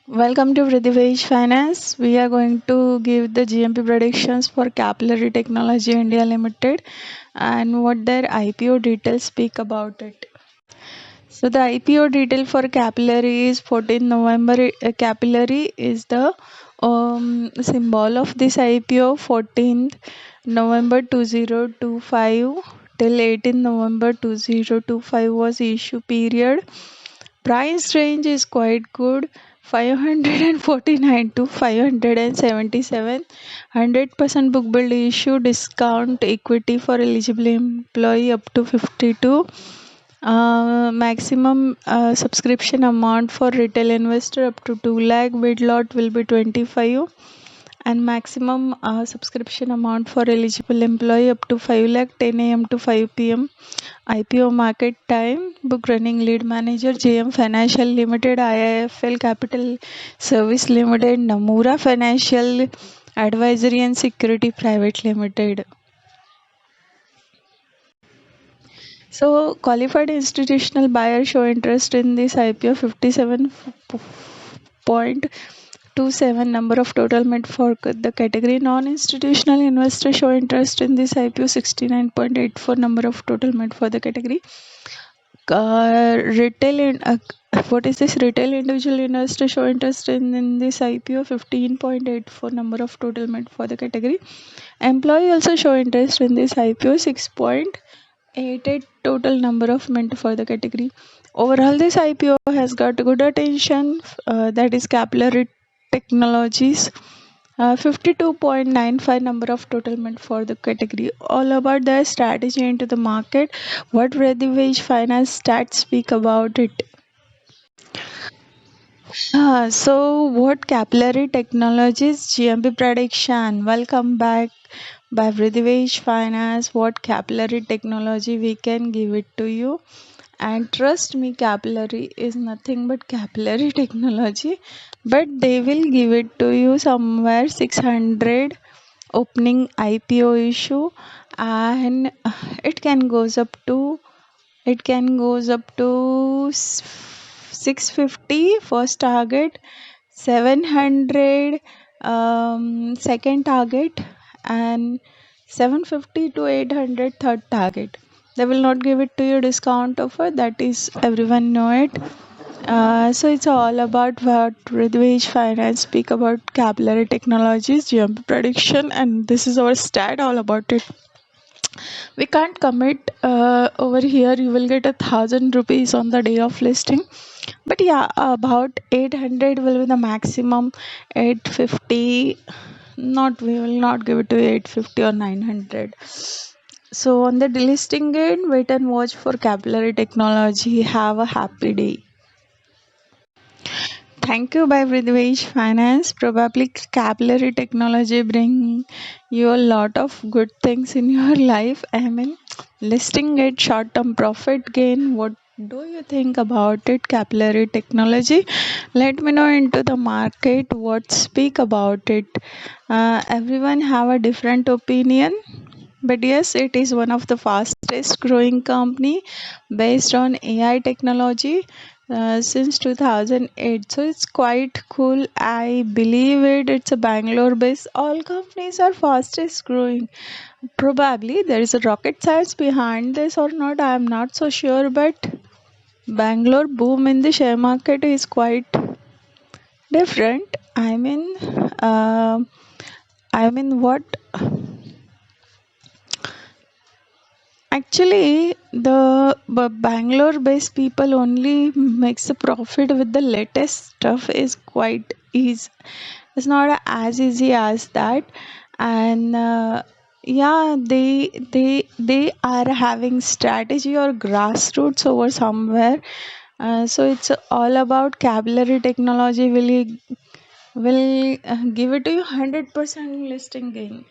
Welcome to Pradivej Finance. We are going to give the GMP predictions for Capillary Technology India Limited and what their IPO details speak about it. So the IPO detail for Capillary is 14 November. Capillary is the symbol of this IPO. 14th November 2025 till 18 November 2025 was issue period. Price range is quite good, 549 to 577. 100% book build issue, discount equity for eligible employee up to 52. Maximum subscription amount for retail investor up to 2 lakh. Bid lot will be 25, and maximum subscription amount for eligible employee up to 5 lakh, 10 a.m. to 5 p.m. IPO market time, book running lead manager, JM Financial Limited, IIFL Capital Service Limited, Namura Financial Advisory and Security Private Limited. So, qualified institutional buyers show interest in this IPO. 57.27 number of total made for the category. Non-institutional investors show interest in this IPO. 69.84 number of total made for the category. Retail and what is this? Retail individual investors show interest in this IPO. 15.84 number of total made for the category. Employee also show interest in this IPO. 6.88 total number of mint for the category. Overall, this IPO has got good attention. That is Capillary Technologies. 52.95 number of total mint for the category. All about their strategy into the market. What Redivage Finance stats speak about it. So what Capillary Technologies GMP prediction? Welcome back by Vridivej Finance. What capillary technology we can give it to you? And trust me, capillary is nothing but capillary technology, but they will give it to you somewhere 600 opening IPO issue, and it can goes up to 650 first target, 700 second target, and 750 to 800 third target. They will not give it to you discount offer, that is everyone know it. So it's all about what Ridvej Finance speak about Capillary Technologies GMP prediction, and this is our stat all about it. We can't commit over here. You will get 1,000 rupees on the day of listing, but yeah, about 800 will be the maximum. 850, not, we will not give it to 850 or 900. So on the delisting date, wait and watch for Capillary Technology. Have a happy day. Thank you, by Vridvesh Finance. Probably Capillary Technology bring you a lot of good things in your life. I mean, listing it, short-term profit gain. What do you think about it, Capillary Technology? Let me know into the market. What speak about it? Everyone have a different opinion. But yes, it is one of the fastest growing company based on AI technology since 2008. So it's quite cool. I believe it. It's a Bangalore based. All companies are fastest growing. Probably there is a rocket science behind this or not. I am not so sure. But Bangalore boom in the share market is quite different. Uh, what? Actually, the Bangalore-based people only makes a profit with the latest stuff is quite easy. It's not as easy as that, and yeah, they are having strategy or grassroots over somewhere. So it's all about capillary technology. Will give it to you 100% listing gain.